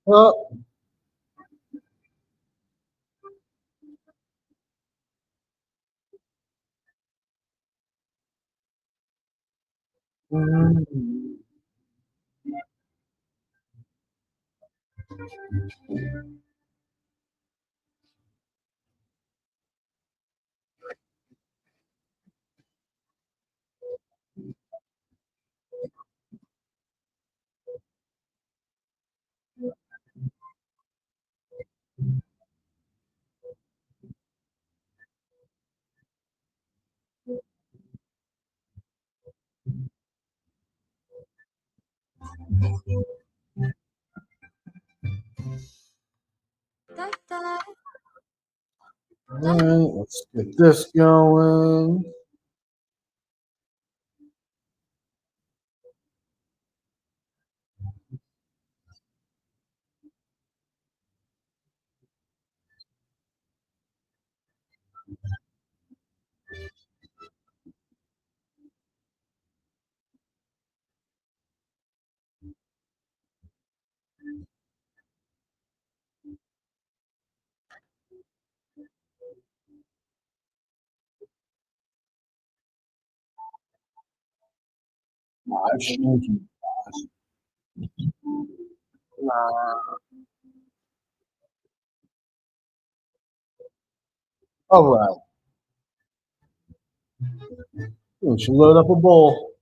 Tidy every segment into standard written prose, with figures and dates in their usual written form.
Oh, mm, all right, let's get this going. I've shown you. Nah. All right, we should load up a bowl.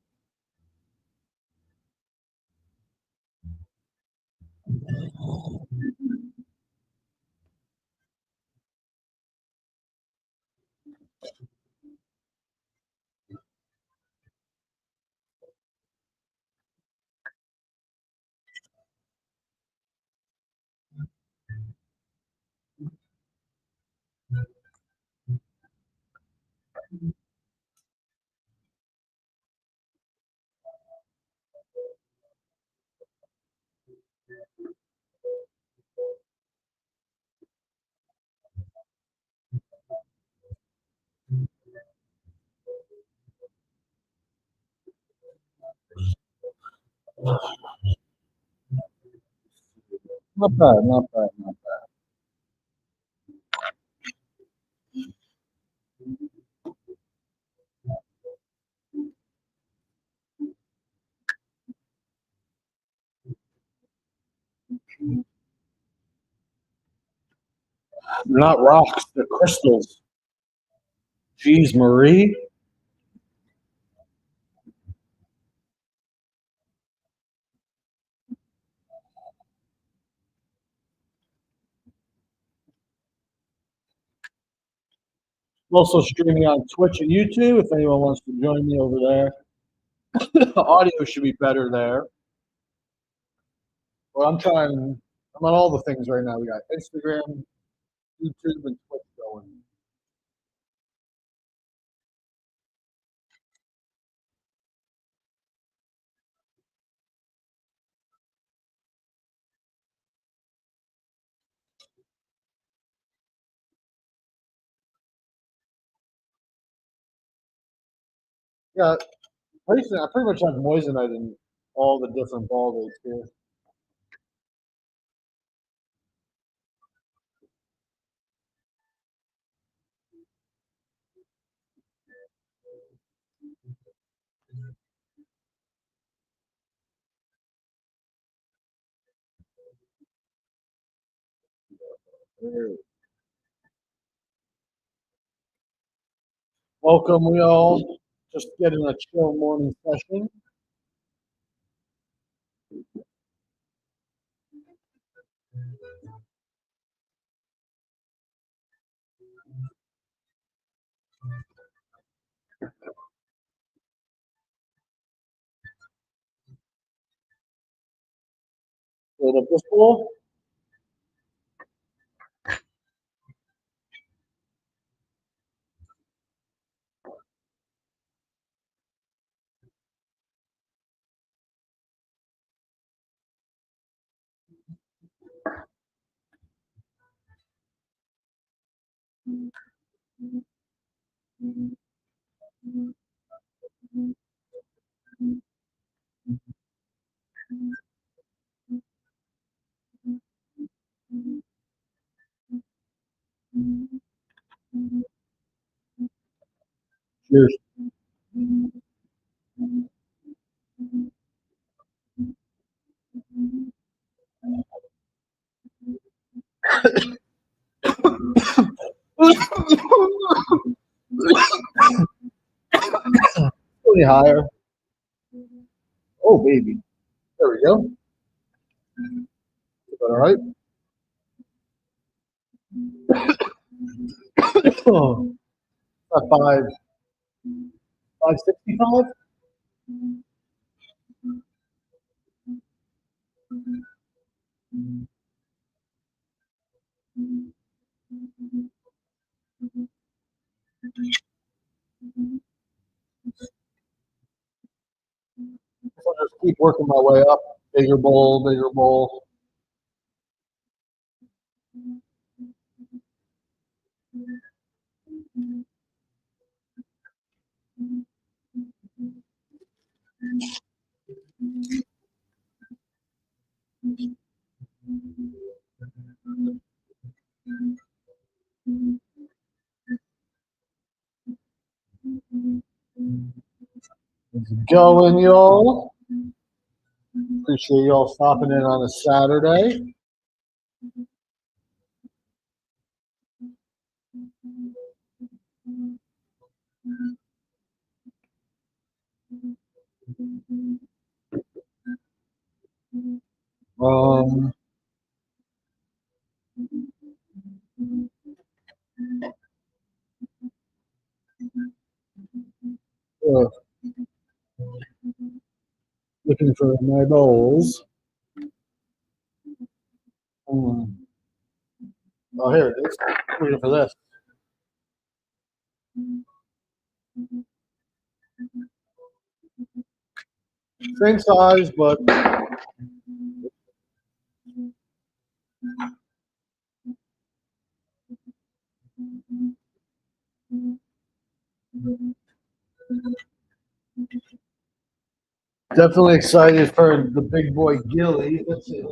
Not bad, not bad, not bad. Not rocks, they're crystals. Jeez, Marie. I'm also streaming on Twitch and YouTube if anyone wants to join me over there. The audio should be better there. Well, I'm on all the things right now. We got Instagram, YouTube, and Twitch going. Yeah, I pretty much have Moissanite in all the different ball weights here. Welcome, we all. Just getting a chill morning session. Load up this bowl. Any higher? Oh, baby. There we go. All right. Oh, about 565. I'll just keep working my way up. Bigger bowl, bigger bowl. It's going, y'all. Appreciate y'all stopping in on a Saturday. Um, uh, looking for my bowls. Oh, here it is. Looking for this. Same size, but definitely excited for the big boy Gilly. Let's see.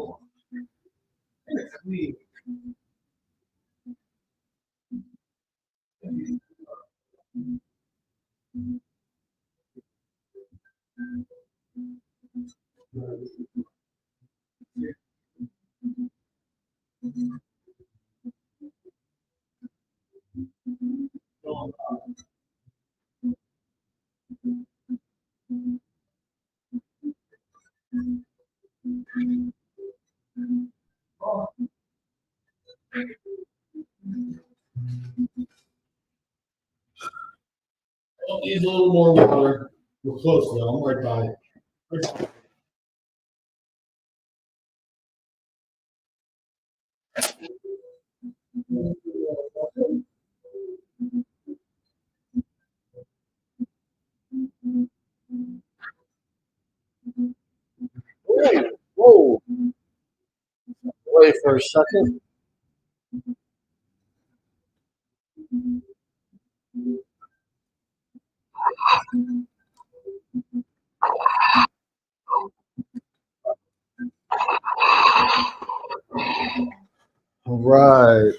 Needs a little more water. We're close though. I'm right by it. Whoa. Wait for a second. All right.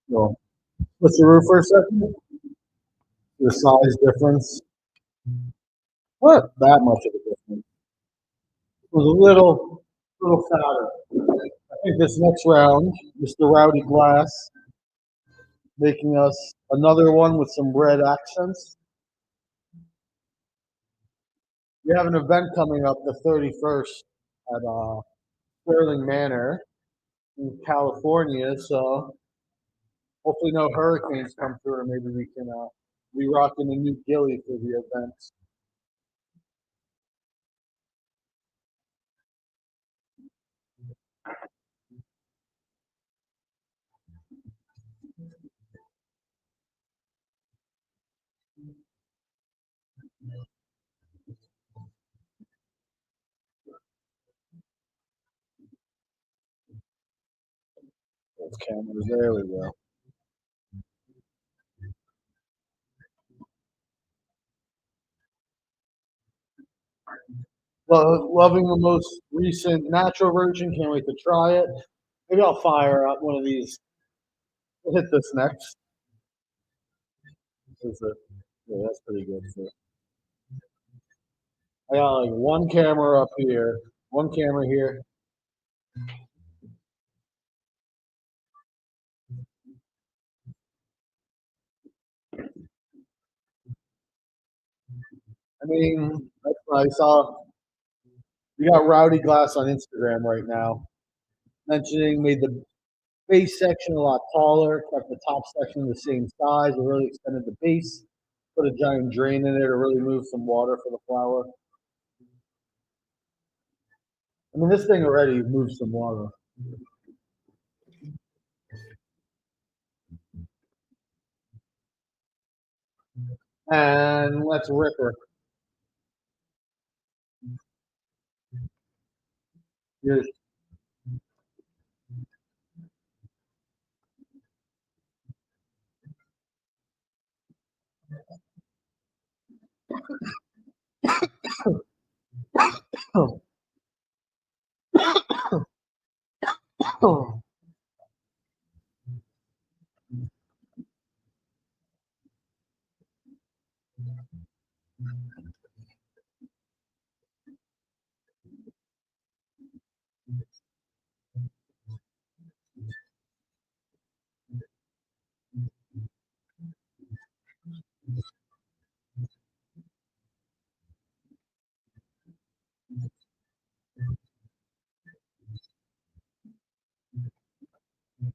Well, what's the roof for a second? The size difference. What that much of a difference? It was a little fatter. I think this next round, Mr. Rowdy Glass, making us another one with some red accents. We have an event coming up the 31st at Sterling Manor in California, so hopefully no hurricanes come through, and maybe we can be rocking a new Gilly for the event. Those cameras, there we go. Loving the most recent natural version. Can't wait to try it. Maybe I'll fire up one of these. We'll hit this next. Yeah, that's pretty good. So I got like one camera up here, one camera here. I mean, that's nice. We got Rowdy Glass on Instagram right now, mentioning made the base section a lot taller, kept the top section the same size, and really extended the base. Put a giant drain in there to really move some water for the flower. I mean, this thing already moves some water. And let's rip her. Here's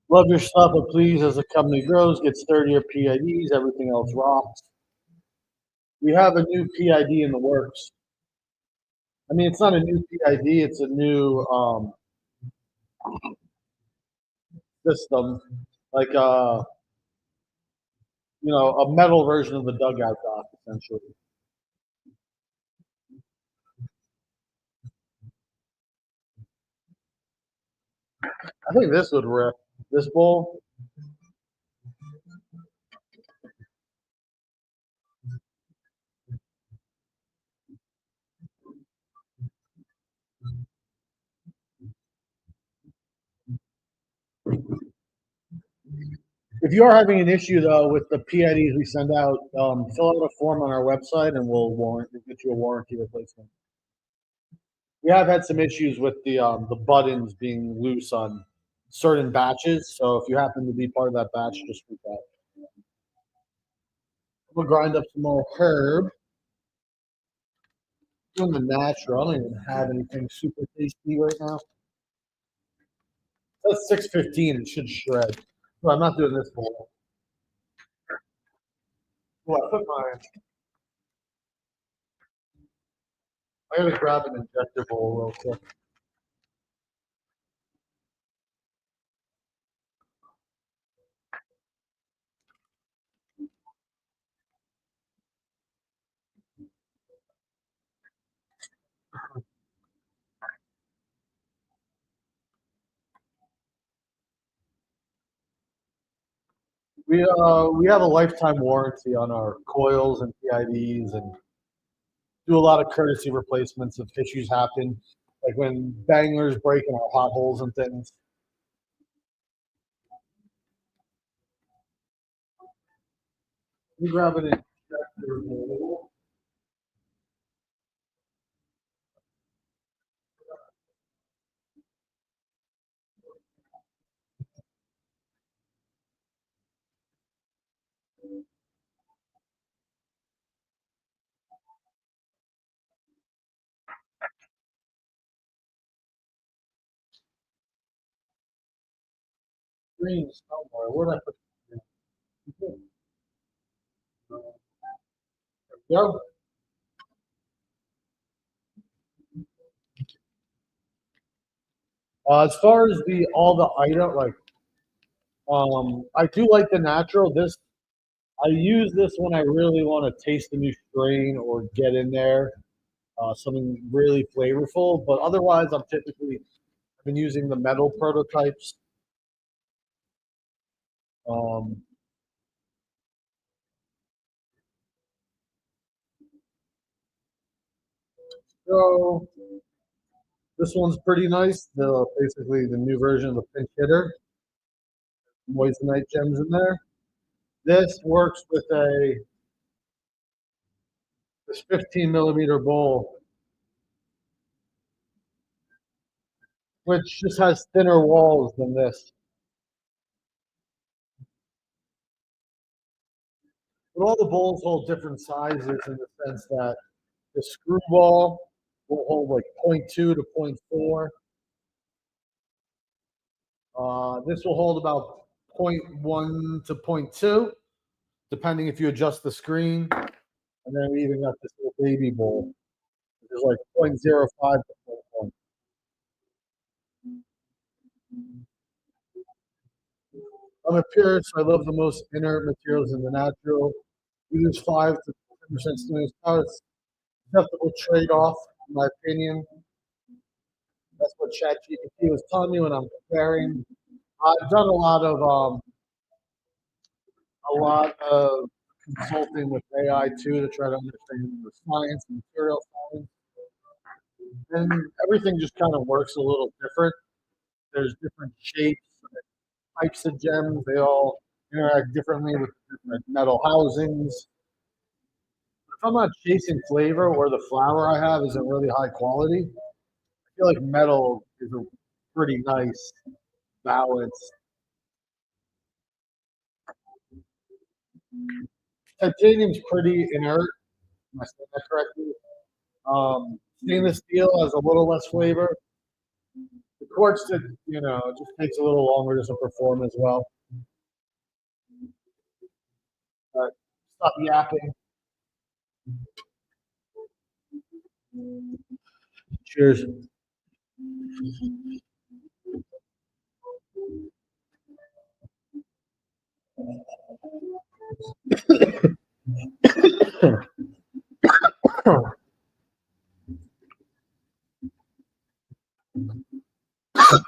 love your stuff, but please, as the company grows, get sturdier PIDs. Everything else rocks. We have a new PID in the works. I mean, it's not a new PID; it's a new system, like a metal version of the dugout dock, essentially. I think this would rip. This bowl. If you are having an issue though with the PIDs we send out, fill out a form on our website and we'll get you a warranty replacement. We have had some issues with the buttons being loose on certain batches, so if you happen to be part of that batch, just reach out. We'll grind up some more herb. Doing the natural. I don't even have anything super tasty right now. That's 6:15. It should shred. No, I'm not doing this bowl. Well, I put my. I gotta grab an injector bowl real quick. We have a lifetime warranty on our coils and PIDs, and do a lot of courtesy replacements if issues happen, like when bangers break in our hot holes and things. We grab an injector bowl. Green somewhere. Where did I put it? Go. As far as the all the item, like I do like the natural. This I use this when I really want to taste a new strain or get in there something really flavorful. But otherwise, I've been using the metal prototypes. Um, so this one's pretty nice. Basically the new version of the pinch hitter, Moissanite gems in there. This works with a this 15 millimeter bowl, which just has thinner walls than this. But all the bowls hold different sizes in the sense that The screwball will hold like zero point 0.2 to zero point 0.4. This will hold about zero point 0.1 to zero point 0.2, depending if you adjust the screen. And then we even got this little baby bowl, which is like 0.05 to zero point 0.1. I'm a purist, so I love the most inert materials in the natural. We use 5 to 10% stimulus powder. It's a acceptable trade-off, in my opinion. That's what ChatGPT was telling me when I'm comparing. I've done a lot of consulting with AI too to try to understand the science and material science, and everything just kind of works a little different. There's different shapes, types of gems. They all interact differently with different metal housings. If I'm not chasing flavor or the flour I have isn't really high quality, I feel like metal is a pretty nice balance. Titanium's pretty inert. Am I saying that correctly? Stainless steel has a little less flavor. The quartz that just takes a little longer to perform as well. But stop yapping. Cheers.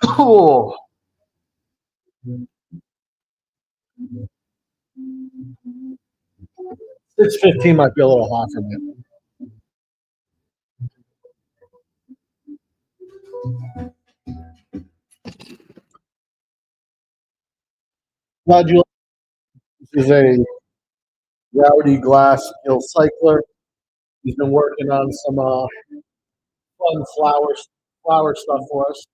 Oh, 6:15 might be a little hot for me. Glad you. This is a Rowdy Glass Gill Cycler. He's been working on some fun flower stuff for us.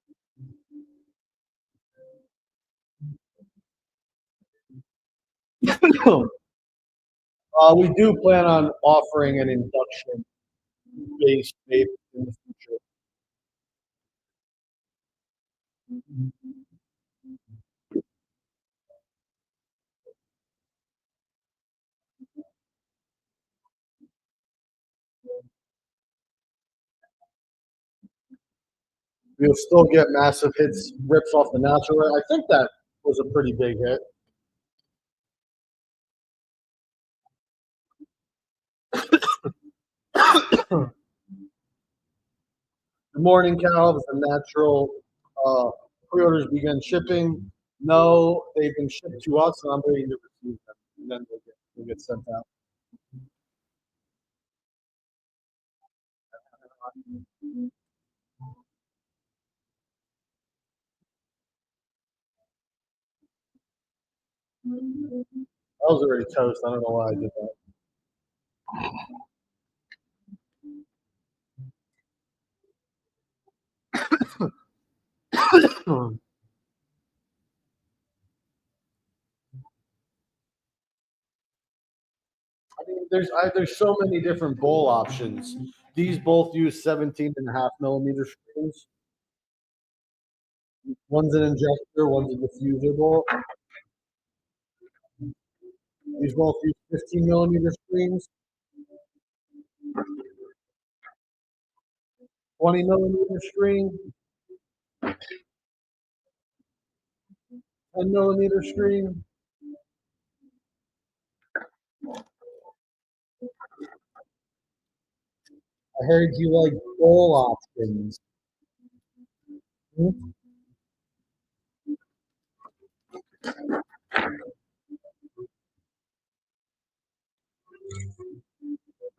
We do plan on offering an induction based vape in the future. We'll still get massive hits, rips off the natural. I think that was a pretty big hit. Good morning, Cal. The natural pre-orders begin shipping. No, they've been shipped to us, and I'm waiting to receive them, and then they'll get sent out. I was already toast. I don't know why I did that. I mean, there's so many different bowl options. These both use 17.5 millimeter screens. One's an injector, one's a diffuser bowl. These both use 15 millimeter screens, 20 millimeter screen, 10 millimeter screen. I heard you like bowl options. Hmm?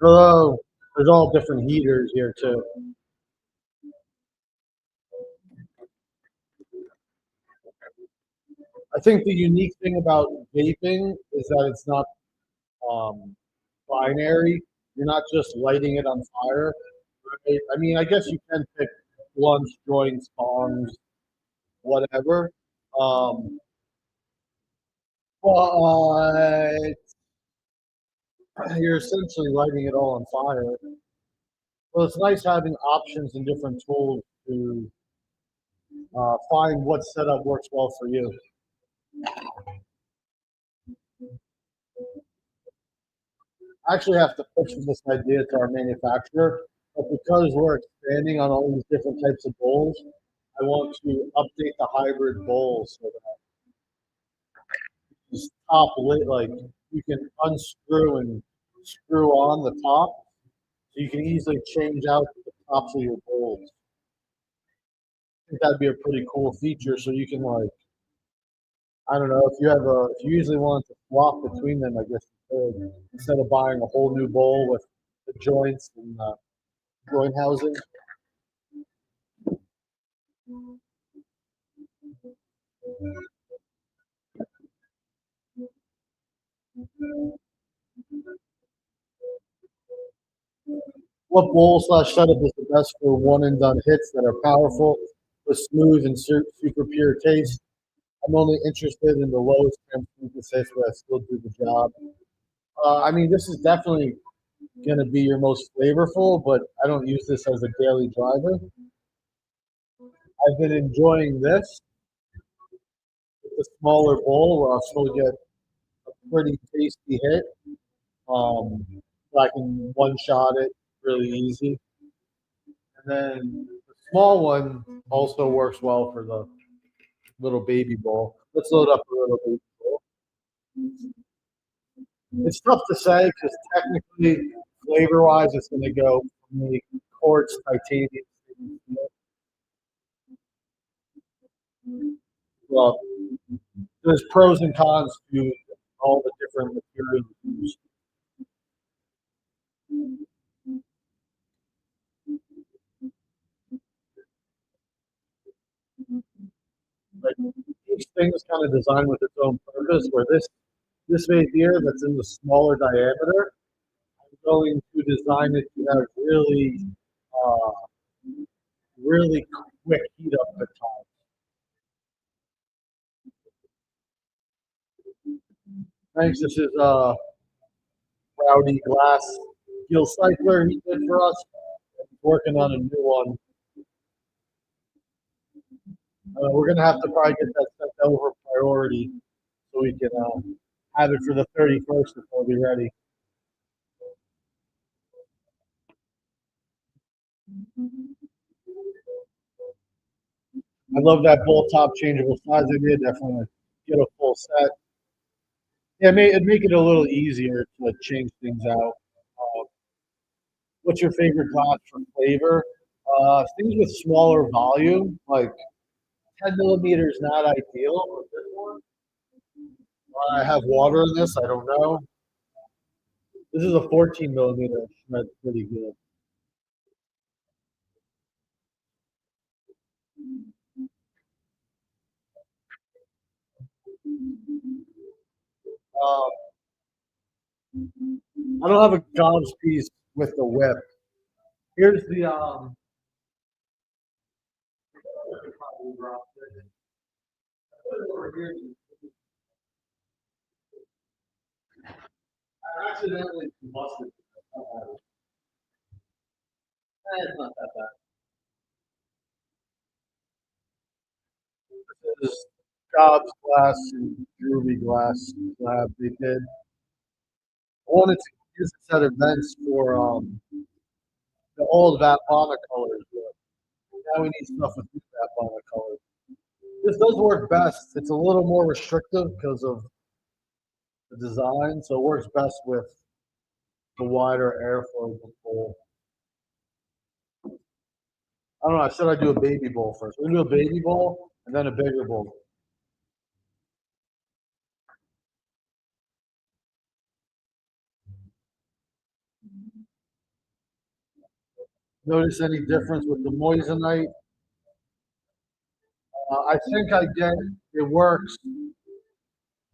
Hello. There's all different heaters here too. I think the unique thing about vaping is that it's not um, binary. You're not just lighting it on fire. Right? I mean, I guess you can pick blunts, joints, bongs, whatever. Um, but you're essentially lighting it all on fire. Well, it's nice having options and different tools to find what setup works well for you. I actually have to pitch this idea to our manufacturer, but because we're expanding on all these different types of bowls, I want to update the hybrid bowls so that this top lid, like you can unscrew and screw on the top, so you can easily change out the tops of your bowls. I think that'd be a pretty cool feature, so you can like, I don't know, if you usually want to swap between them, I guess you could, instead of buying a whole new bowl with the joints and joint housing. What bowl slash setup is the best for one and done hits that are powerful with smooth and super pure taste? I'm only interested in the lowest temp synthesis, but I still do the job. I mean, this is definitely going to be your most flavorful, but I don't use this as a daily driver. I've been enjoying this with the smaller bowl where I'll still get a pretty tasty hit. Um, I can one shot it really easy. And then the small one also works well for the little baby bowl. Let's load up a little baby bowl. It's tough to say because technically, flavor wise, it's going to go from the quartz, titanium. Well, there's pros and cons to all the different materials used. Like each thing is kind of designed with its own purpose. Where this right here, that's in the smaller diameter, I'm going to design it to have uh, really quick heat up at times. Thanks. This is Rowdy Glass Gill Cycler he did for us. He's working on a new one. We're gonna have to probably get that sent over priority so we can have it for the 31st if we'll be ready. I love that bowl top changeable size idea. Definitely get a full set. Yeah, it'd make it a little easier to change things out. What's your favorite glass for flavor? Things with smaller volume, like 10 millimeters, not ideal. But this one, I have water in this. I don't know. This is a 14 millimeter. That's pretty good. Um, I don't have a God's piece with the whip. Here's the I accidentally combusted. It's not that bad. This is God's glass and Ruby glass slab they did. I wanted to use this at events for the old Vapana colors. But now we need stuff with new Vapana colors. This does work best. It's a little more restrictive because of the design, so it works best with the wider airflow bowl. I don't know. I said I'd do a baby bowl first. We're gonna do a baby bowl and then a bigger bowl. Notice any difference with the Moissanite? I think I get it works.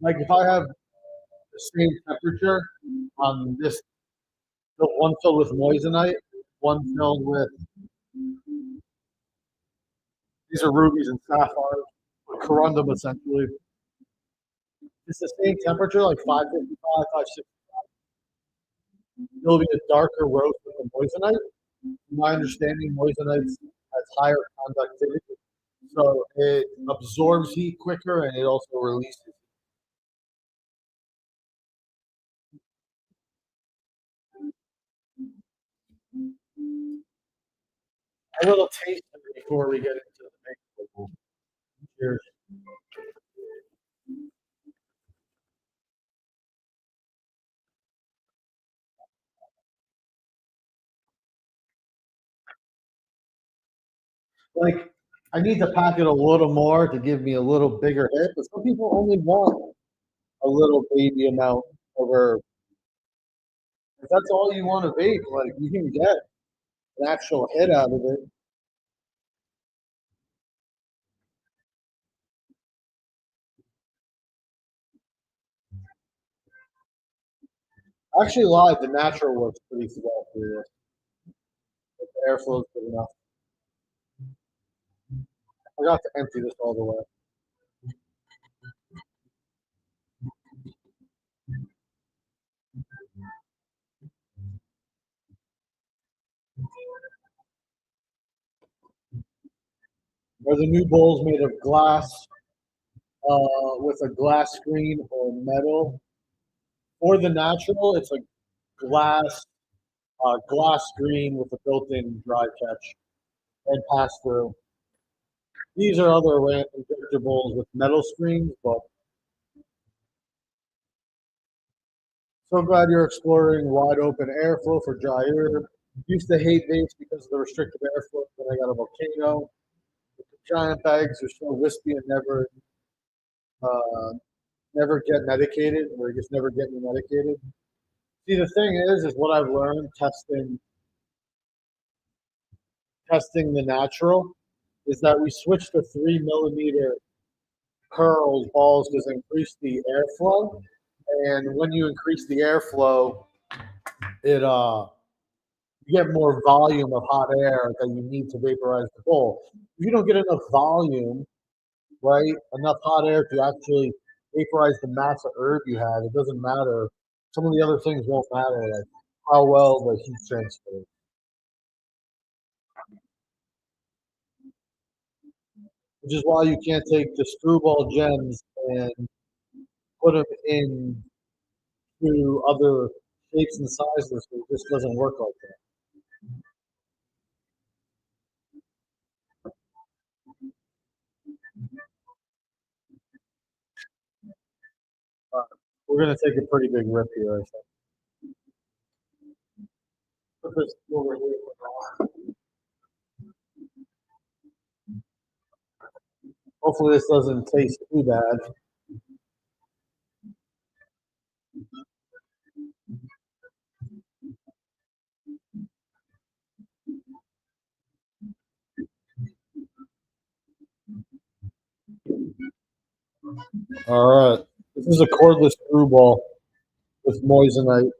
Like if I have the same temperature on this, the one filled with Moissanite, one filled with these are rubies and sapphires, corundum essentially. It's the same temperature, like 555, 560. It'll be a darker roast with the moissanite. My understanding, moissanite has higher conductivity, so it absorbs heat quicker and it also releases. A little taster before we get into the main. Cheers. Like, I need to pack it a little more to give me a little bigger hit, but some people only want a little baby amount over. If that's all you want to vape, like you can get an actual hit out of it. Actually, live, the natural works pretty well for you. If the airflow is good enough. I forgot to empty this all the way. Are the new bowls made of glass with a glass screen or metal? For the natural, it's a glass glass screen with a built-in dry catch and pass through. These are other injector bowls with metal screens, but so glad you're exploring wide open airflow for dry air. Used to hate vapes because of the restricted airflow, then I got a volcano. The giant bags are so wispy and uh, never get medicated, or just never get me medicated. See, the thing is what I've learned testing the natural is that we switch to 3 millimeter curls balls to increase the airflow, and when you increase the airflow, it you get more volume of hot air that you need to vaporize the bowl. If you don't get enough volume, right, enough hot air to actually vaporize the mass of herb you have, it doesn't matter. Some of the other things won't matter, like how well the heat transfers. Which is why you can't take the screwball gems and put them in to other shapes and sizes. It just doesn't work like that. Uh, we're gonna take a pretty big rip here, I think. Put this over here. Hopefully, this doesn't taste too bad. All right. This is a cordless screwball with moissanite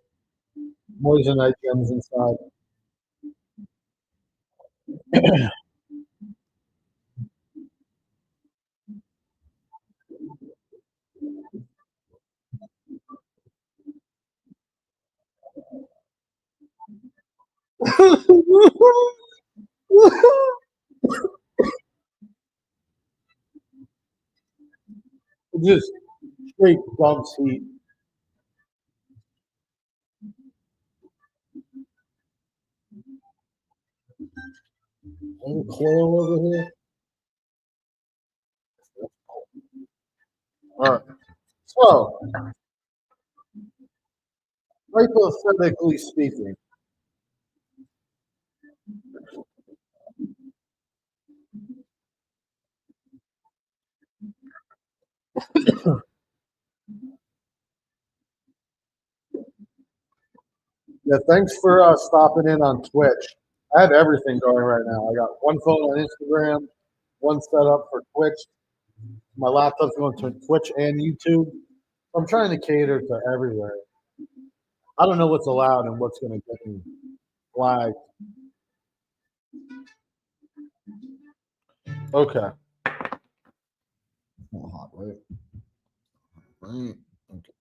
gems inside. It just straight dumps heat. Any coil over here? All right. So, hypothetically speaking, yeah, thanks for stopping in on Twitch. I have everything going right now. I got one phone on Instagram, one set up for Twitch. My laptop's going to Twitch and YouTube. I'm trying to cater to everywhere. I don't know what's allowed and what's going to get me flagged. Okay. Not hot, right? Right. Okay.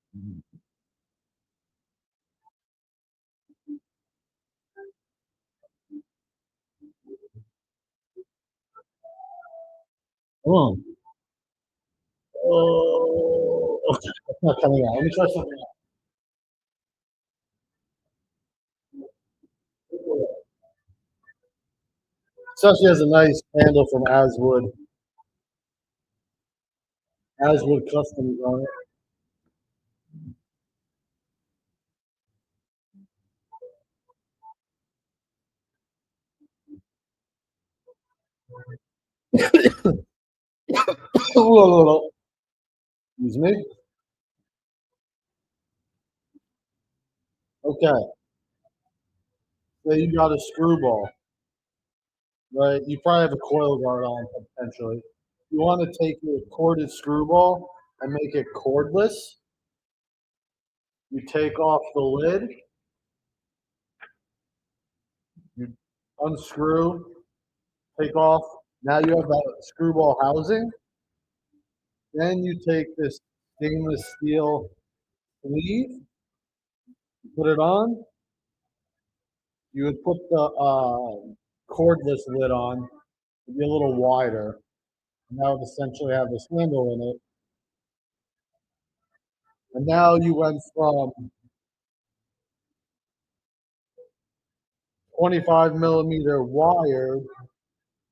Oh, oh, it's not coming out. Let me try something else. Sesh has a nice handle from Aswood Customs on it. Excuse me. Okay, so you got a screwball, right? You probably have a coil guard on potentially. You want to take your corded screwball and make it cordless. You take off the lid, you unscrew, take off. Now you have that screwball housing. Then you take this stainless steel sleeve, put it on. You would put the cordless lid on, it'd be a little wider. And that would essentially have this handle in it. And now you went from 25 millimeter wired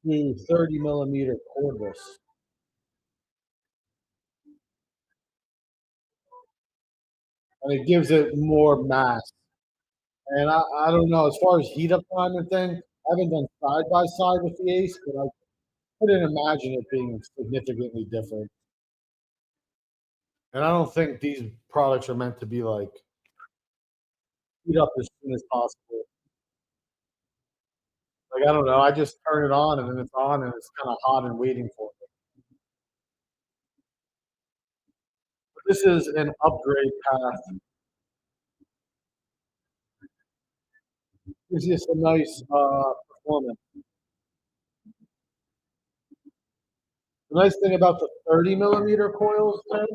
to 30 millimeter cordless. And it gives it more mass. And I don't know, as far as heat up time and thing, I haven't done side by side with the Ace, but I couldn't imagine it being significantly different. And I don't think these products are meant to be like heat up as soon as possible. Like I don't know, I just turn it on and then it's on and it's kind of hot and waiting for me. But this is an upgrade path. Gives you some nice performance. The nice thing about the 30 millimeter coils, Ted,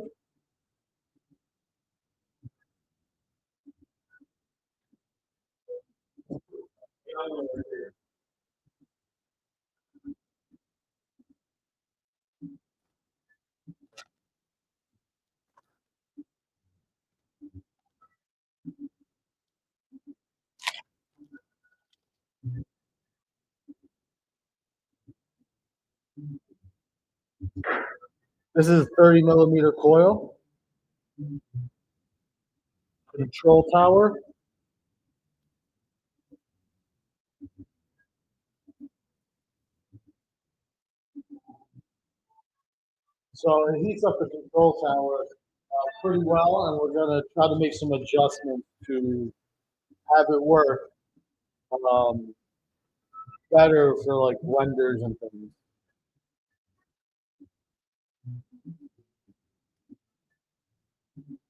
this is 30 millimeter coil control tower. So it heats up the control tower pretty well, and we're gonna try to make some adjustments to have it work um, better for like blenders and things.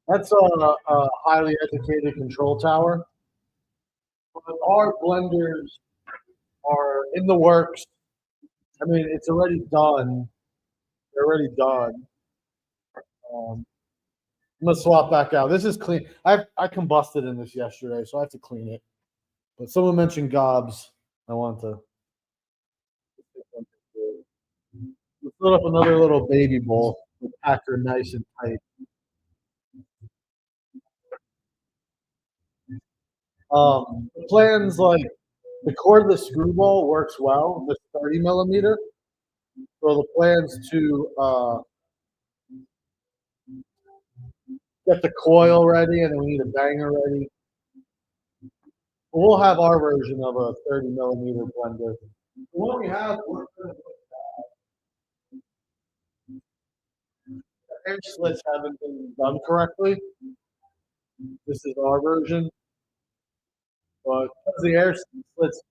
That's a highly educated control tower. But our blenders are in the works. I mean, it's already done. They're already done. Um, I'm gonna swap back out. This is clean. I combusted in this yesterday, so I have to clean it. But someone mentioned gobs. I want to let's load up another little baby bowl. We'll pack her nice and tight. The plans like the cordless screwball works well with 30 millimeter. So the plans to get the coil ready, and then we need a banger ready. We'll have our version of a 30 millimeter blender. The one we have, the air slits haven't been done correctly. This is our version, but because the air slits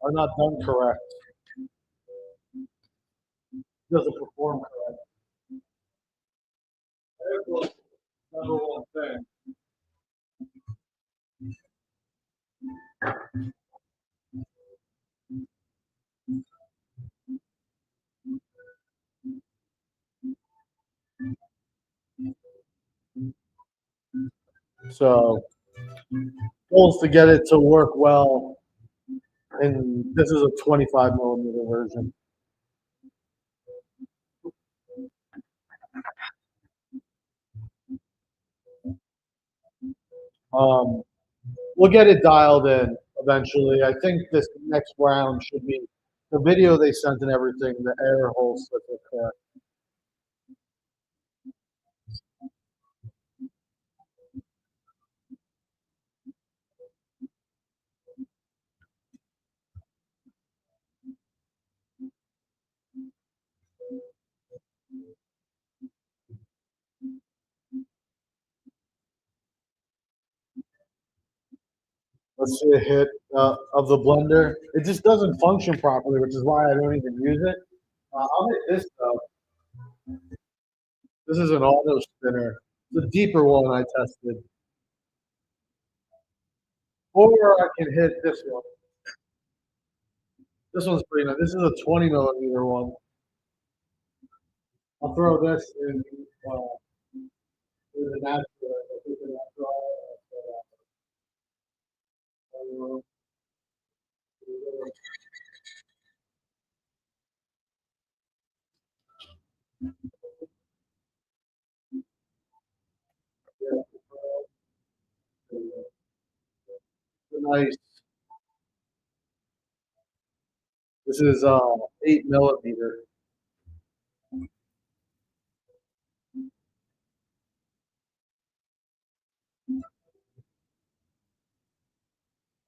are not done correct, it doesn't perform correct. That's the number one thing. So, goals to get it to work well, and this is a 25 millimeter version. Um, we'll get it dialed in eventually. I think this next round should be the video they sent and everything. The air hole slip will correct. Let's see a hit of the blender. It just doesn't function properly, which is why I don't even use it. I'll hit this though. This is an auto spinner. It's a deeper one I tested. Or I can hit this one. This one's pretty nice. This is a 20 millimeter one. I'll throw this in the natural. Nice. This is 8 millimeter.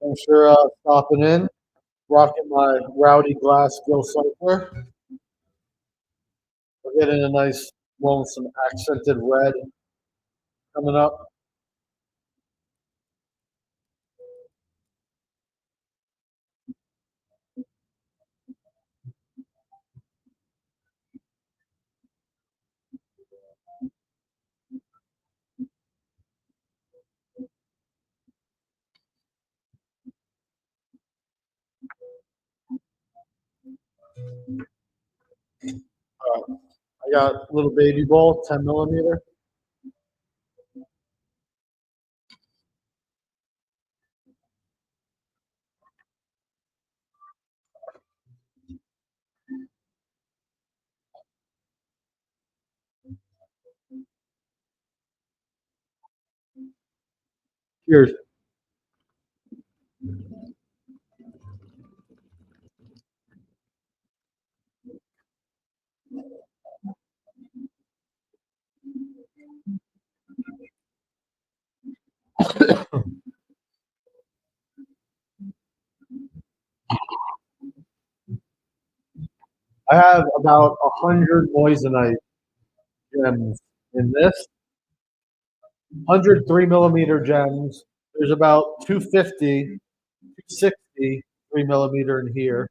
Thanks for stopping in. Rocking my rowdy glass gill cipher. We're getting a nice one with some accented red coming up. I got a little baby bowl, 10 millimeter. Cheers. I have about 100 Moissanite gems in this. 103 millimeter gems. There's about 250, 260 3 millimeter in here.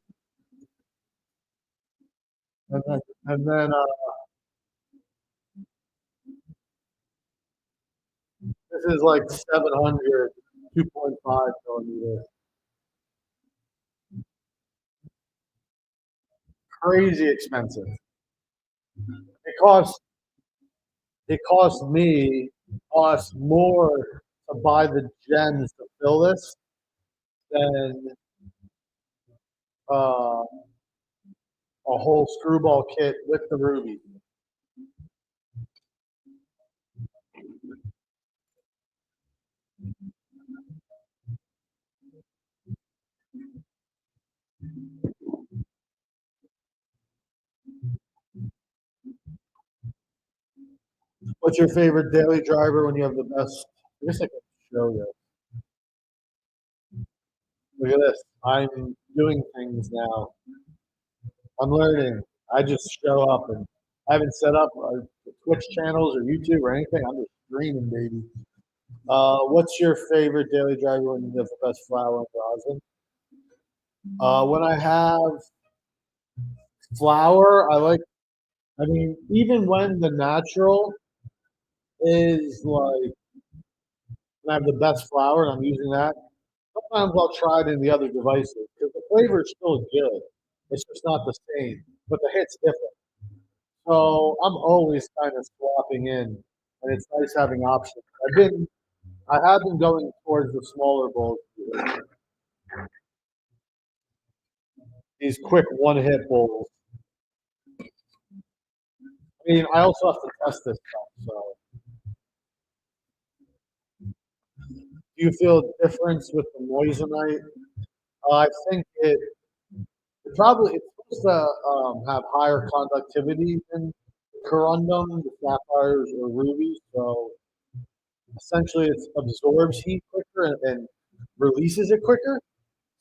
And then this is like 700, 2.5 millimeter. Crazy expensive. It costs costs more to buy the gems to fill this than a whole screwball kit with the ruby. What's your favorite daily driver when you have the best? I guess I can show you. Look at this. I'm doing things now. I'm learning. I just show up and I haven't set up Twitch channels or YouTube or anything. I'm just streaming, baby. What's your favorite daily driver when you have the best flour and rosin? When I have flour, I like. I mean, even when the natural is like, when I have the best flour and I'm using that, sometimes I'll try it in the other devices because the flavor is still good. It's just not the same, but the hit's different. So I'm always kind of swapping in, and it's nice having options. I have been going towards the smaller bowls, these quick one-hit bowls. I mean, I also have to test this stuff. So Do you feel a difference with the moissanite? I think it probably it's supposed to have higher conductivity than corundum, the sapphires or rubies. So essentially, it absorbs heat quicker and releases it quicker.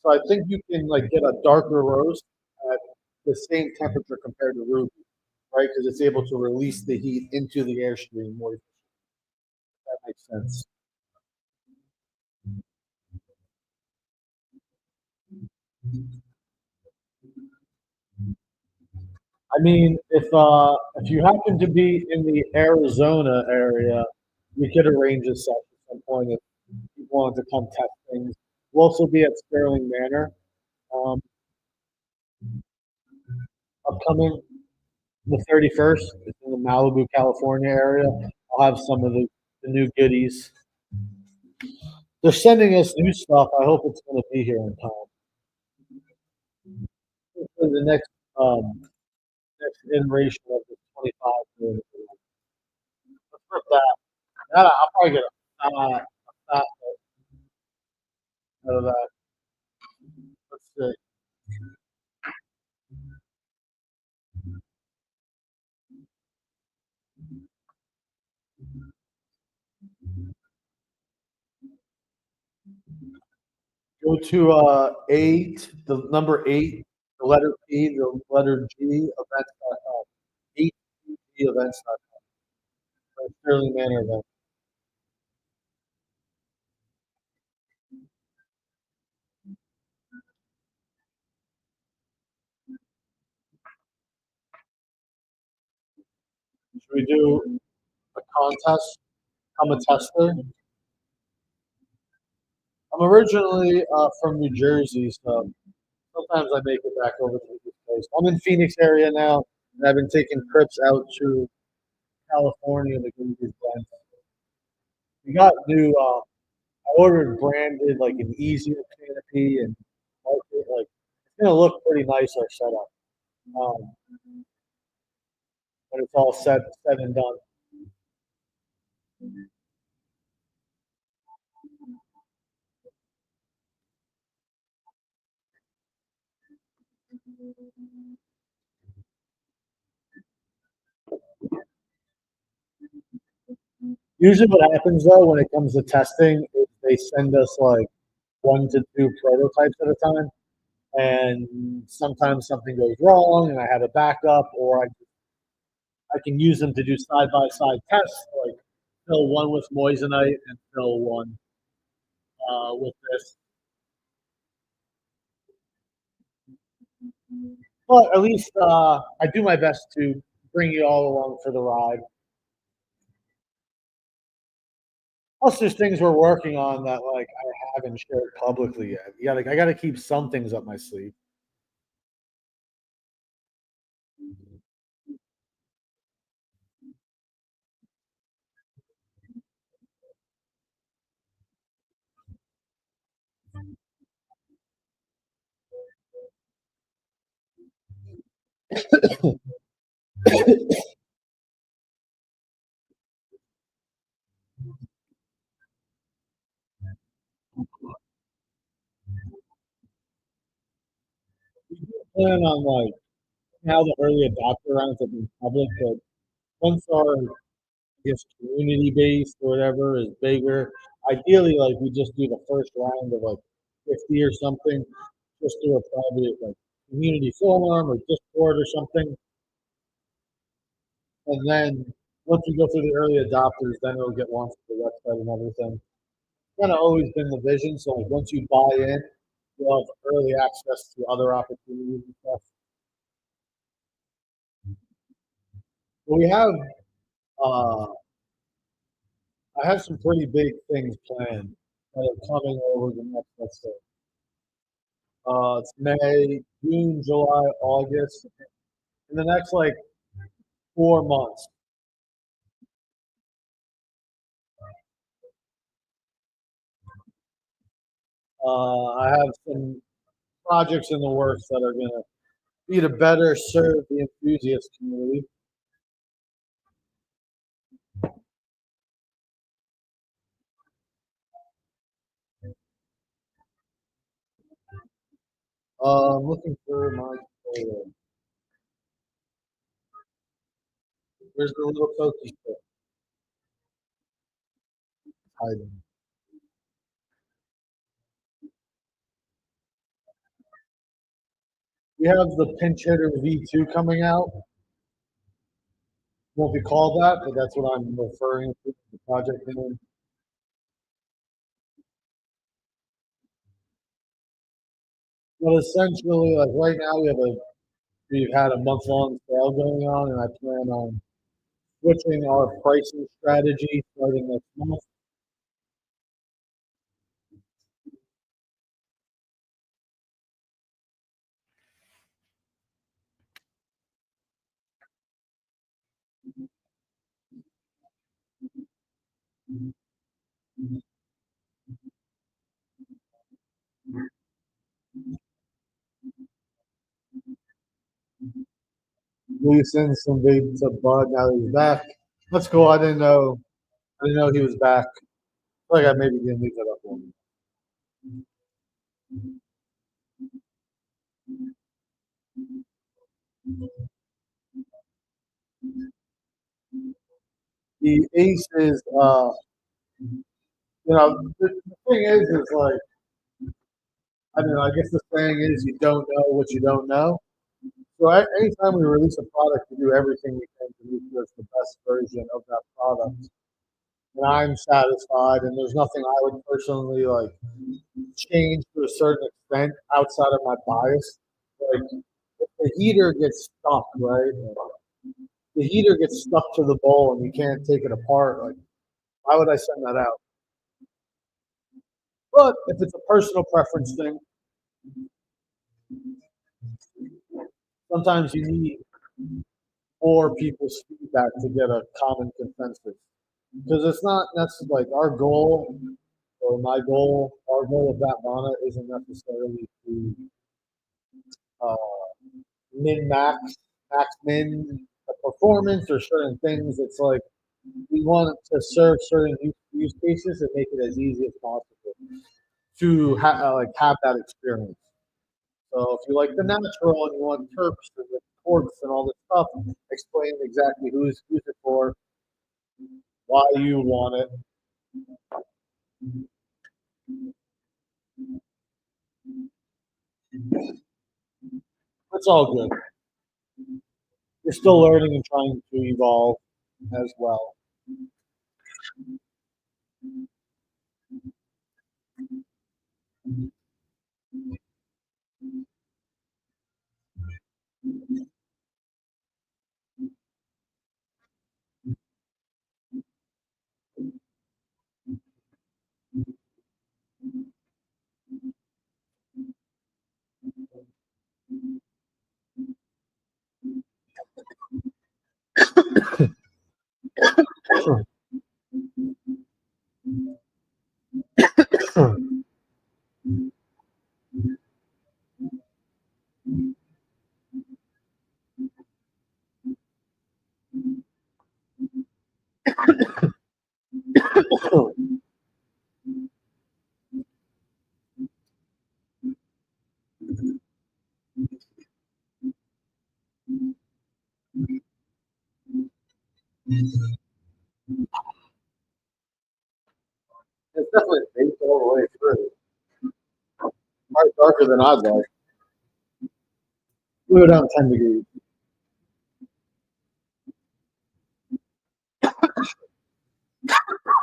So I think you can like get a darker roast at the same temperature compared to ruby, right? Because it's able to release the heat into the airstream more. If that makes sense. I mean, if you happen to be in the Arizona area, we could arrange a set at some point if you wanted to come test things. We'll also be at Sterling Manor, um, upcoming the 31st. It's in the Malibu, California area. I'll have some of the new goodies. They're sending us new stuff. I hope it's going to be here in time. For the next iteration of the 25. Let's rip that. I'll probably get a fat out of that. Let's see. Go to the number eight, the letter P, the letter G, events.com. Eight G events.com. Sterling Manor event. Should we do a contest? I'm a tester. I'm originally from New Jersey, so sometimes I make it back over to the East Coast. I'm in Phoenix area now, and I've been taking trips out to California to go to these blends. We got new. I ordered branded like an easier canopy and like it's gonna look pretty nice our setup um, when it's all said and done. Usually, what happens though when it comes to testing is they send us like one to two prototypes at a time, and sometimes something goes wrong, and I have a backup, or I can use them to do side by side tests, like fill one with moissanite and fill one with this. But at least I do my best to bring you all along for the ride. Plus, there's things we're working on that like I haven't shared publicly yet. I gotta keep some things up my sleeve. Plan on like now the early adopter rounds have been public, but once our I guess community based or whatever is bigger, ideally like we just do the first round of like 50 or something, just do a private like community forum or Discord or something, and then once we go through the early adopters, then it'll get launched to the website and everything. Kind of always been the vision. So like once you buy in, you'll have early access to other opportunities and stuff. But we have, uh, I have some pretty big things planned that are coming over the next, let's say, it's May, June, July, August. In the next like 4 months, I have some projects in the works that are going to be to better serve the enthusiast community. I'm looking for my photo. Where's the little pokey stick hiding? We have the pinch hitter V2 coming out. Won't be called that, but that's what I'm referring to the project name. Well, essentially, like right now, we've had a month-long sale going on, and I plan on switching our pricing strategy starting next month. We send some big to Bud now that he's back. That's cool. I didn't know. I didn't know he was back. Like I maybe didn't leave that up on. The ace is, the thing is like, I don't know. I guess the saying is, you don't know what you don't know. So anytime we release a product, we do everything we can to make sure it's the best version of that product. And I'm satisfied, and there's nothing I would personally like change to a certain extent outside of my bias. Like if the heater gets stuck, right? The heater gets stuck to the bowl and you can't take it apart. Like, why would I send that out? But if it's a personal preference thing, sometimes you need more people's feedback to get a common consensus. Because it's not that's like our goal or my goal, our goal of that mana isn't necessarily to uh, min max, max min a performance or certain things. It's like we want to serve certain use cases and make it as easy as possible to like have that experience. So if you like the natural and you want terps and the quartz and all this stuff, explain exactly who's it for, why you want it. It's all good. You're still learning and trying to evolve as well. It's definitely baked all the way through. Probably darker than I'd like. We go down 10 degrees.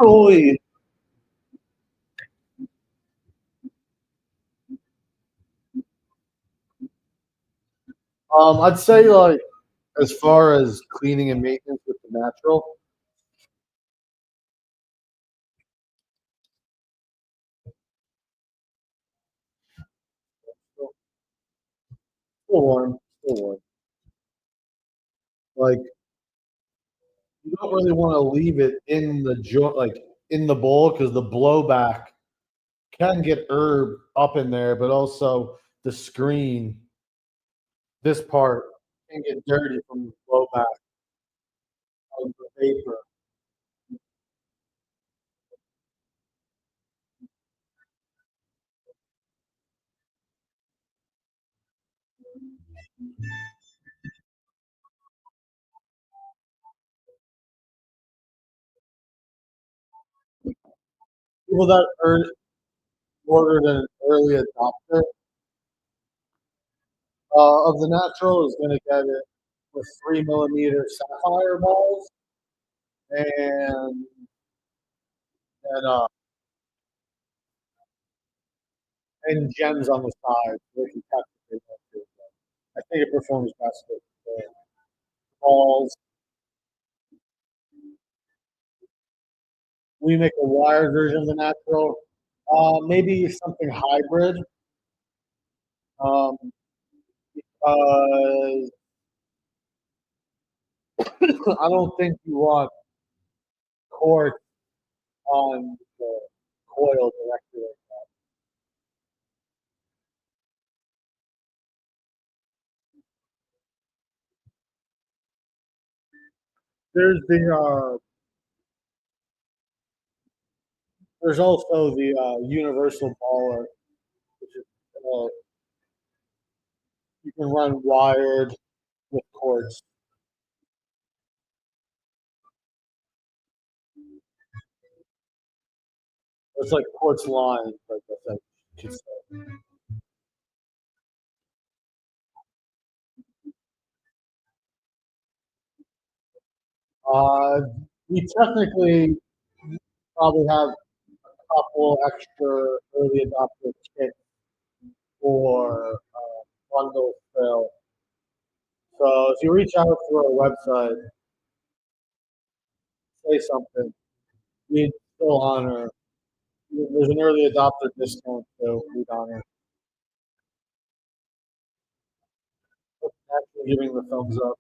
Holy. I'd say like as far as cleaning and maintenance with the natural, still, still warm, still warm. Like you don't really want to leave it in the like in the bowl because the blowback can get herb up in there, but also the screen, this part can get dirty from the blowback of the vapor. People that ordered an early adopter of the natural is going to get it with 3 millimeter sapphire balls and and and gems on the side so they can catch what they want to. I think it performs best with the balls. We make a wired version of the natural, maybe something hybrid, um, because I don't think you want cord on the coil directly like that. There's there's also the universal baller, which is you can run wired with cords. It's like quartz line, like I said. Uh, we technically probably have a couple extra early adopter kits for bundle sale. So if you reach out through our website, say something, we'd still honor. There's an early adopter discount, so we'd honor. Actually giving the thumbs up.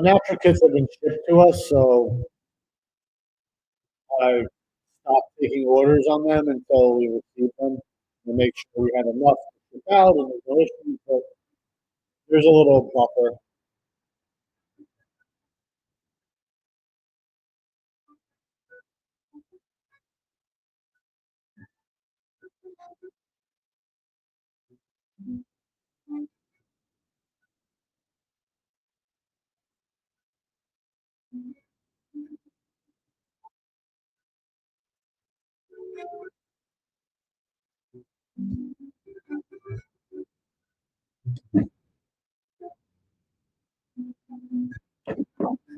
Natural kits have been shipped to us, so I stopped taking orders on them until we received them to make sure we had enough to ship out and there's no issues. But there's a little buffer.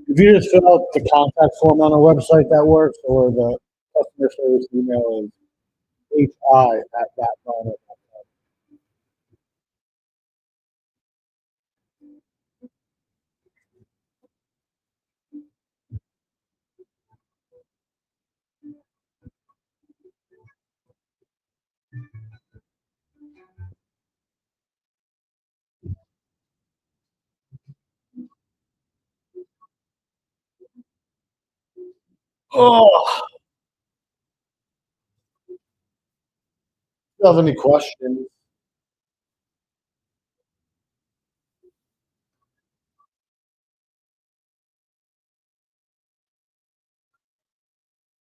If you just fill out the contact form on our website, that works, or the customer service email is hi@thatboner. Oh, if you have any questions,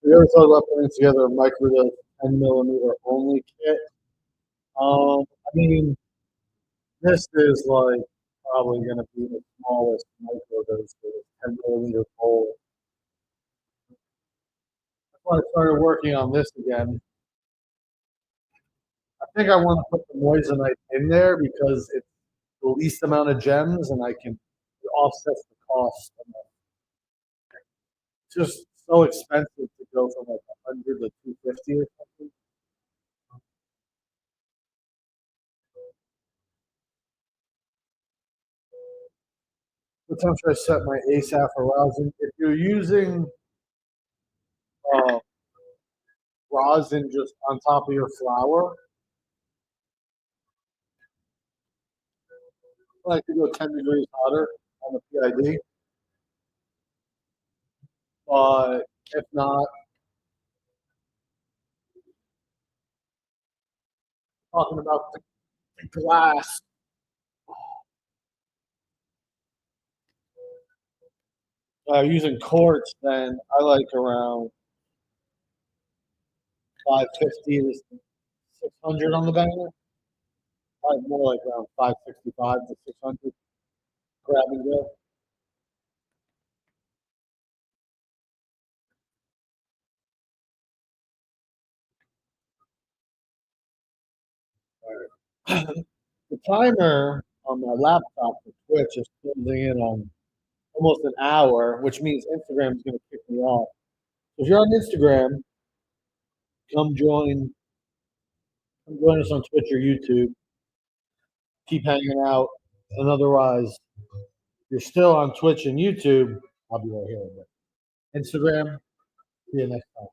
we ever thought about putting together a microdose 10 millimeter only kit? I mean, this is like probably going to be the smallest microdose for this 10 millimeter bowl. That's why I started working on this again. I think I want to put the moissanite in there because it's the least amount of gems and I can it offsets the cost. It's just so expensive to go from like 100 to 250 or something. What time should I set my ASAP arousing? If you're using uh, rosin just on top of your flour, I like to go 10 degrees hotter on the PID, but if not, talking about the glass, using quartz, then I like around 550 to 600 on the banger. Probably more like around 565 to 600 grab and go. The timer on my laptop for Twitch is closing in on almost an hour, which means Instagram is going to kick me off. So if you're on Instagram, come join. Come join us on Twitch or YouTube. Keep hanging out, and otherwise, if you're still on Twitch and YouTube, I'll be right here. Instagram. See you next time.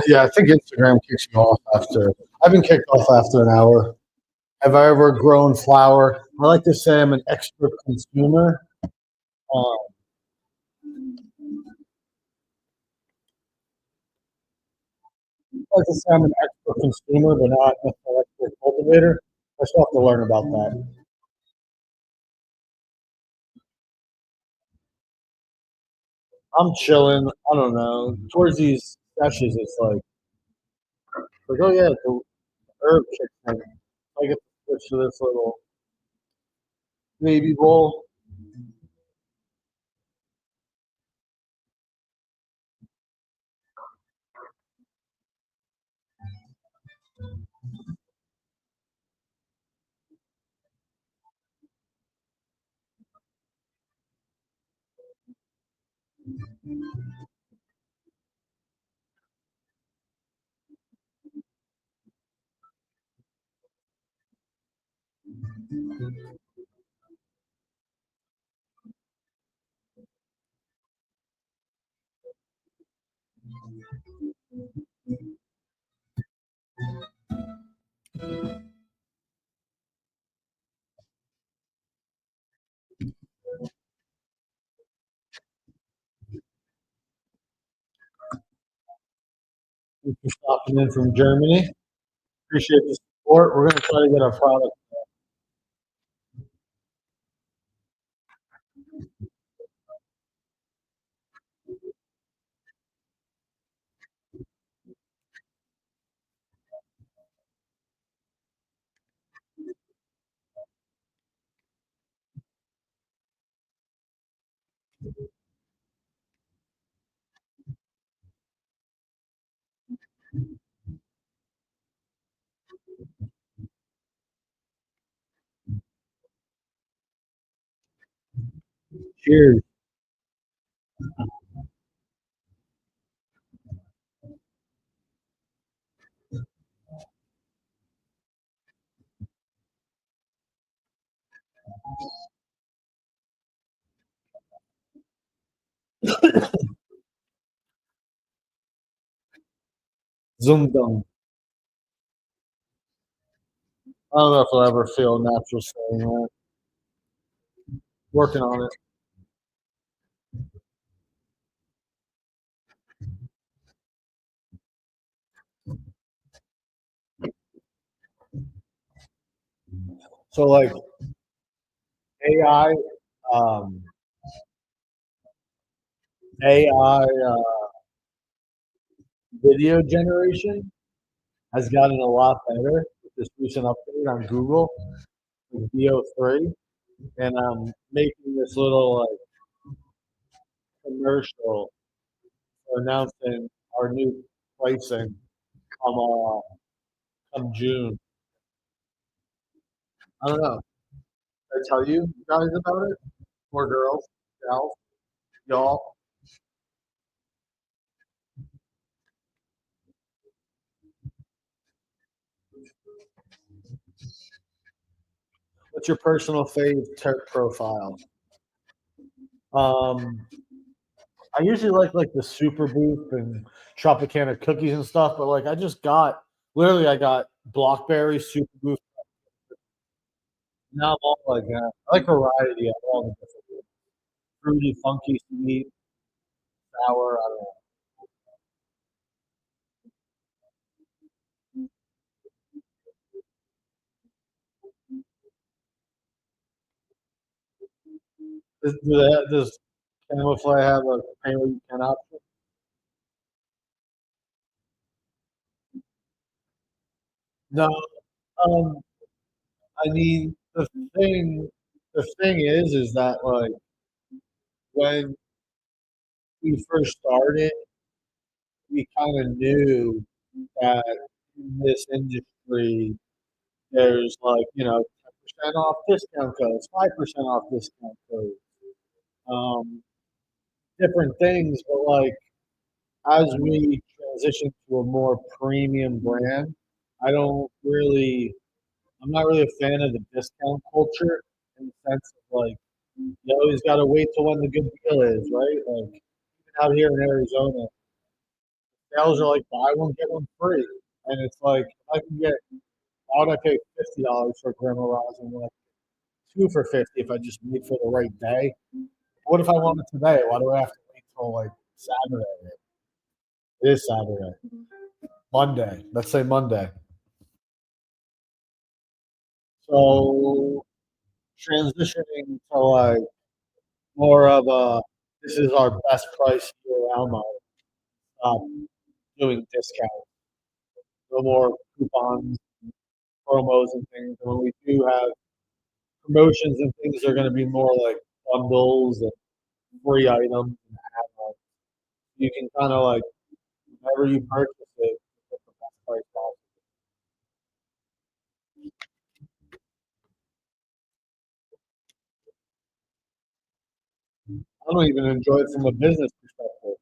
Yeah, I think Instagram kicks you off after. I've been kicked off after an hour. Have I ever grown flower? I like to say I'm an expert consumer. Um, I like to say I'm an expert consumer, but not necessarily an expert cultivator. I still have to learn about that. I'm chilling. I don't know. Towards these sessions, it's like oh yeah, the herb kicks in. I get to switch to this little baby bowl. Thanks for stopping in from Germany. Appreciate the support. We're going to try to get our product. Cheers. Zoom dong. I don't know if I'll ever feel natural saying that. Working on it. So like AI, um, AI video generation has gotten a lot better with this recent update on Google with VO3, and I'm making this little like commercial announcing our new pricing come come June. I don't know. Did I tell you guys about it? Or girls, gals, y'all. What's your personal fave tech profile? Um, I usually like the Super Boost and Tropicana cookies and stuff, but like I just got literally I got Blockberry Super Boost. Now I'm all like that. I like variety of all the different fruity, funky, sweet, sour. I don't know. Does Camouflage have a pay what you can option? No. Um, I mean the thing is that like when we first started, we kind of knew that in this industry there's like, 10% off discount codes, 5% off discount codes, um, different things. But like as we transition to a more premium brand, I don't really, I'm not really a fan of the discount culture in the sense of like, you always got to wait till when the good deal is, right? Like even out here in Arizona, sales are like buy one get one free, and it's like if I can get, why would I pay $50 for Grandma Rosin when I can get two for 50 if I just wait for the right day? What if I want it today? Why do I have to wait till like Saturday? It is Saturday, Monday. Let's say Monday. So transitioning to like more of a this is our best price year round model. Doing discounts, no more coupons, promos, and things. And when we do have promotions and things, are going to be more like bundles and free items and add-ons. You can kind of like whenever you purchase it, get the best price possible. I don't even enjoy it from a business perspective.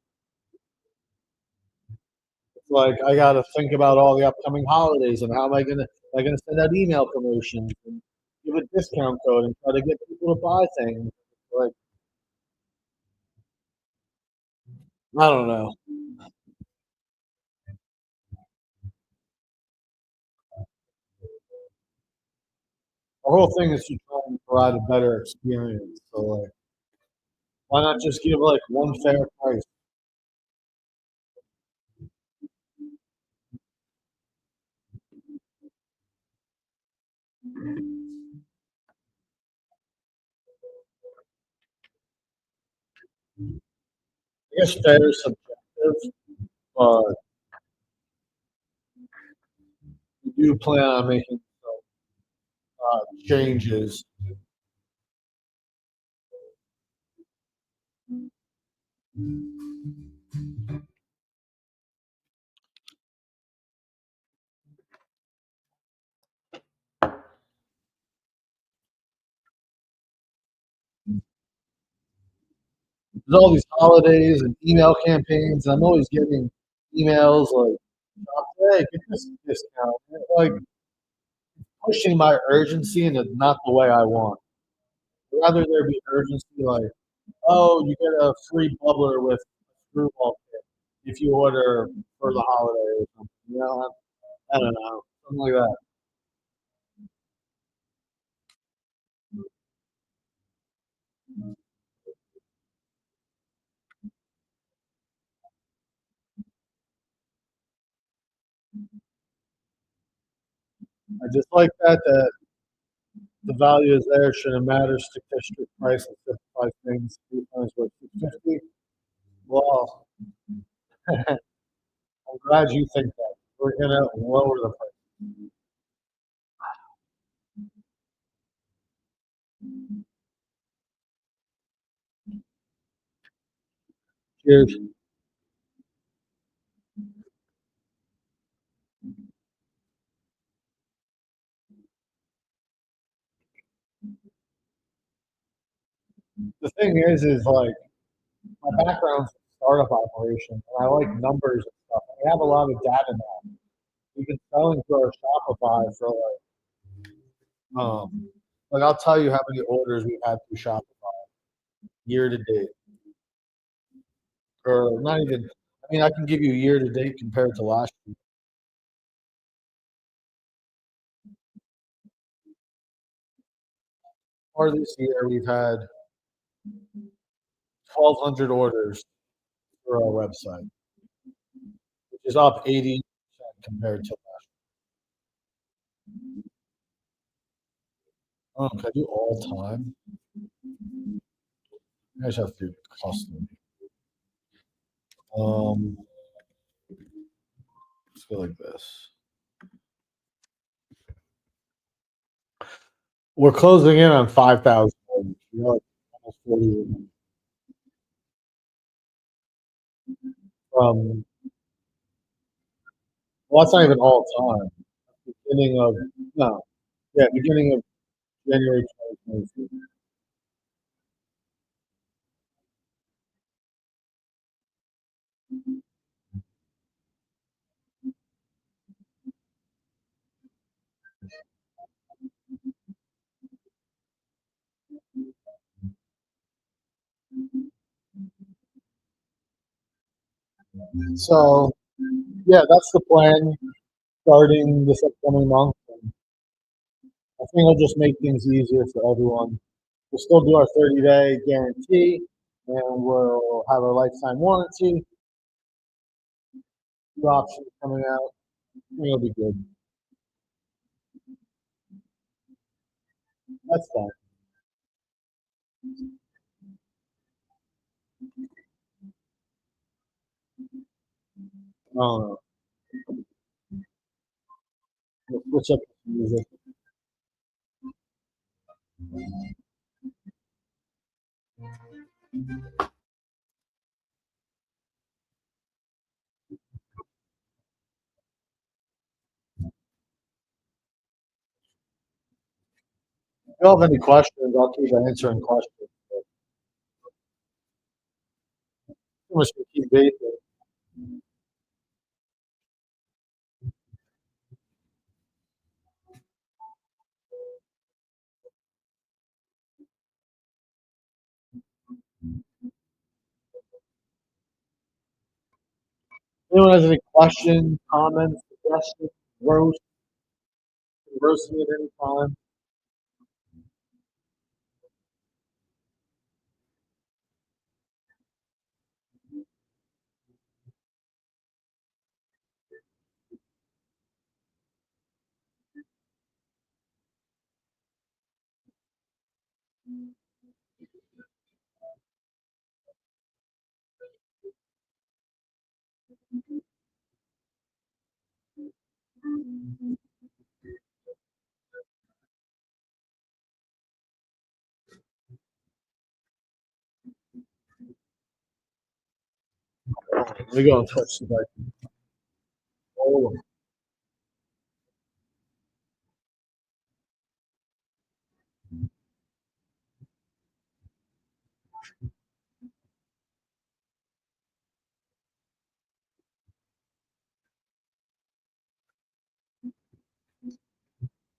It's like I got to think about all the upcoming holidays and how am I gonna send out email promotions and give a discount code and try to get people to buy things. Like I don't know. The whole thing is to try and provide a better experience. So like, why not just give like one fair price? I guess fair is subjective, but we do plan on making some changes. There's all these holidays and email campaigns, and I'm always getting emails like, "Hey, get this discount." Like pushing my urgency in not the way I want. I'd rather there be urgency, like, "Oh, you get a free bubbler with a screwball kit if you order for the holiday." You know, I don't know, something like that. I just like that the value is there. Shouldn't matter. Stick to street price and simplify things. 3 times what 650. Well, I'm glad you think that. We're gonna lower the price. Cheers. The thing is like my background's in startup operation, and I like numbers and stuff. I have a lot of data now. We've been selling through our Shopify for like I'll tell you how many orders we've had through Shopify year to date, or not even. I mean, I can give you year to date compared to last year. Or this year, we've had 1,200 orders for our website, which is up 80% compared to last year. Oh, can I do all time? I just have to do custom. Um, let's go like this. We're closing in on 5,000 orders. We're like almost 40 from, well, that's not even all time. Beginning of, no, yeah, beginning of January 2023. So, yeah, that's the plan starting this upcoming month. And I think it'll just make things easier for everyone. We'll still do our 30-day guarantee, and we'll have our lifetime warranty. New options coming out. I think it'll be good. That's fine. Uh, we'll switch up the music. If you have any questions, I'll keep answering questions. But pretty much we keep basic. Anyone has any questions, comments, suggestions, roast, roast me at any time. Let me go and touch the bike. Oh,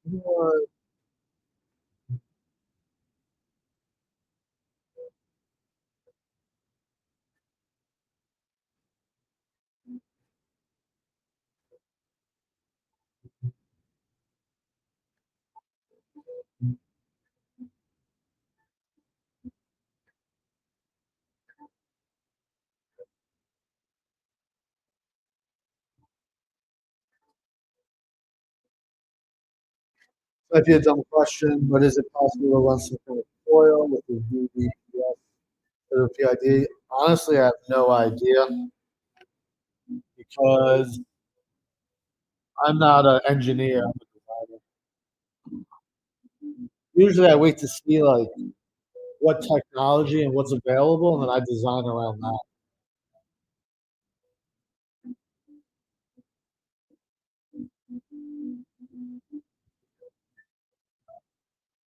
what? Might be a dumb question, but is it possible to run some kind of coil with a VVPS or a PID? Honestly, I have no idea because I'm not an engineer. I'm a designer. Usually, I wait to see like what technology and what's available, and then I design around that.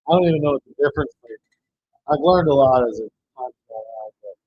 I don't even know what the difference is. I've learned a lot as a time gone on, but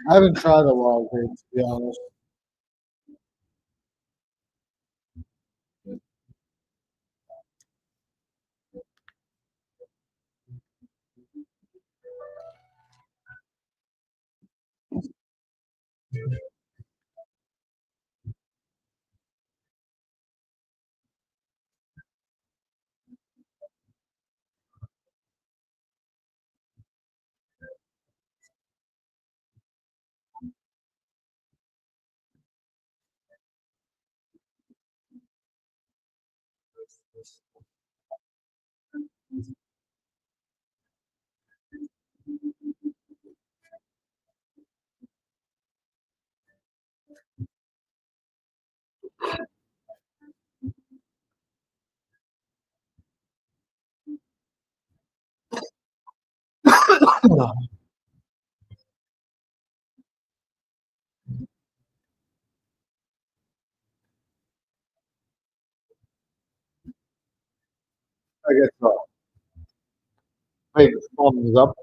I haven't tried a log rig to be honest. I guess so. Hey, thumbs up.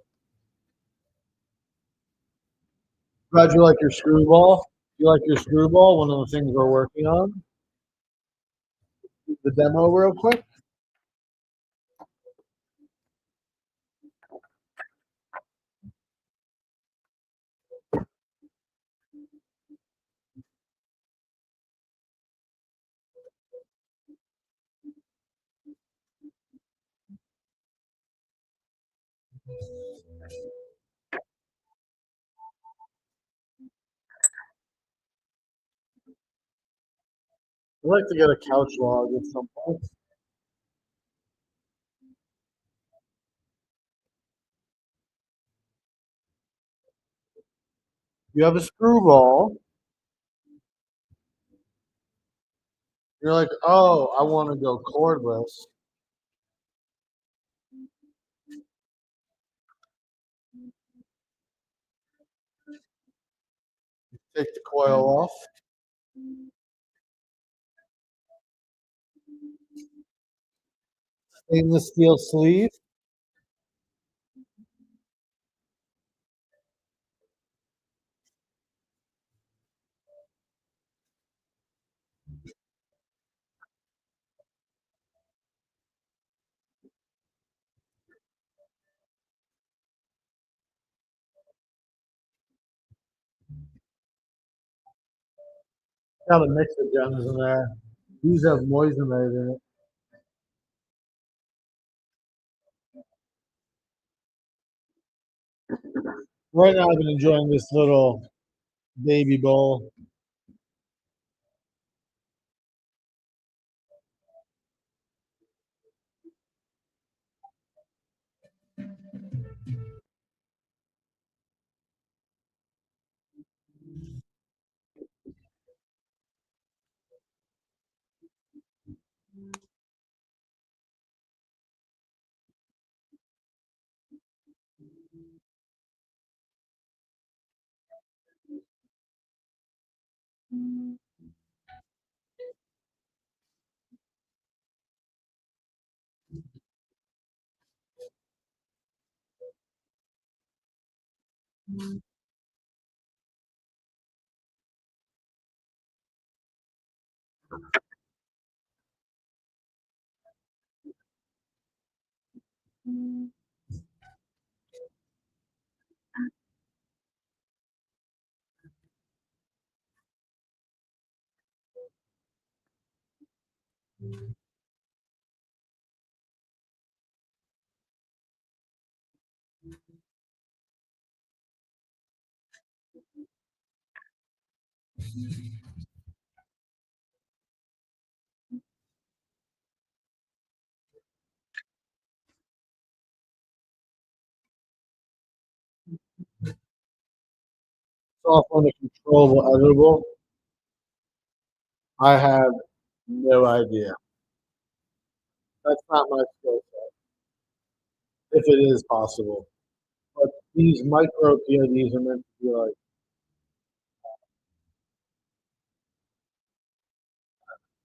Glad you like your screwball. You like your screwball? One of the things we're working on. The demo real quick. I'd like to get a couch log at some point. You have a screwball. You're like, oh, I want to go cordless. Take the coil off. Stainless steel sleeve. Got a mix of gems in there. These have moissanite in it. Right now, I've been enjoying this little baby bowl. Soft on the controllable editable. I have no idea. That's not my skill set, if it is possible. But these micro PODs are meant to be like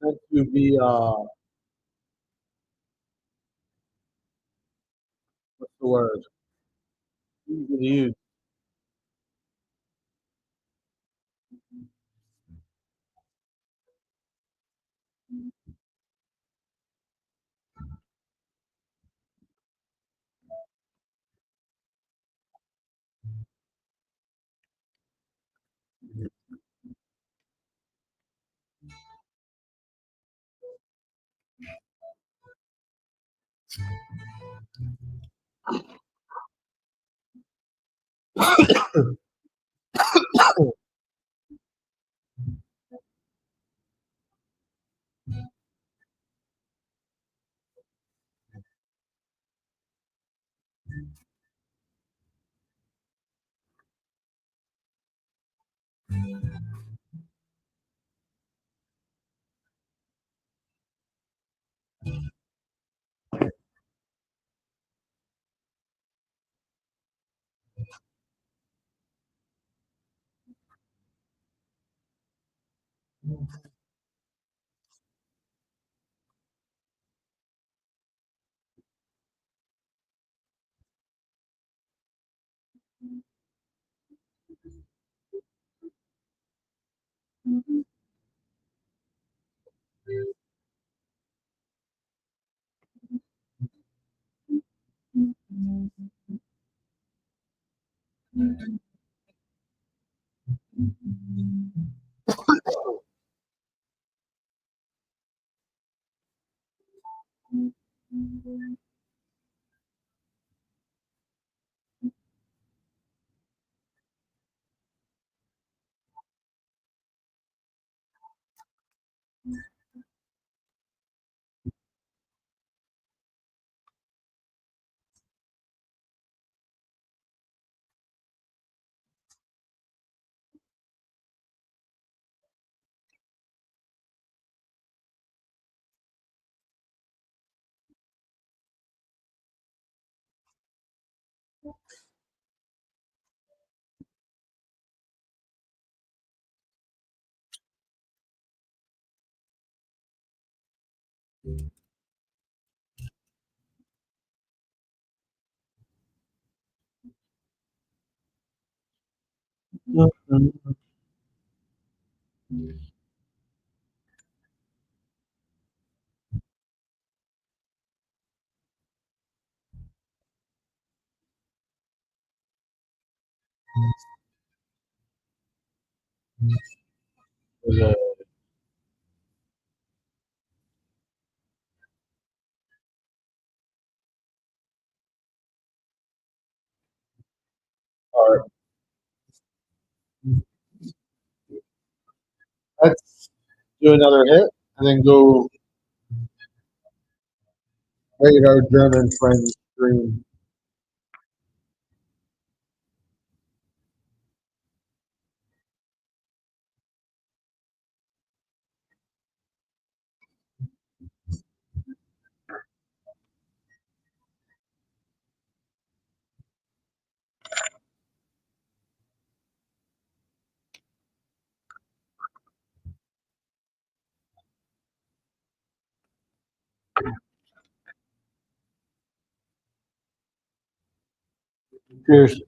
meant to be what's the word? Easy to use. All right, let's do another hit and then go raid our German friends stream. Cheers.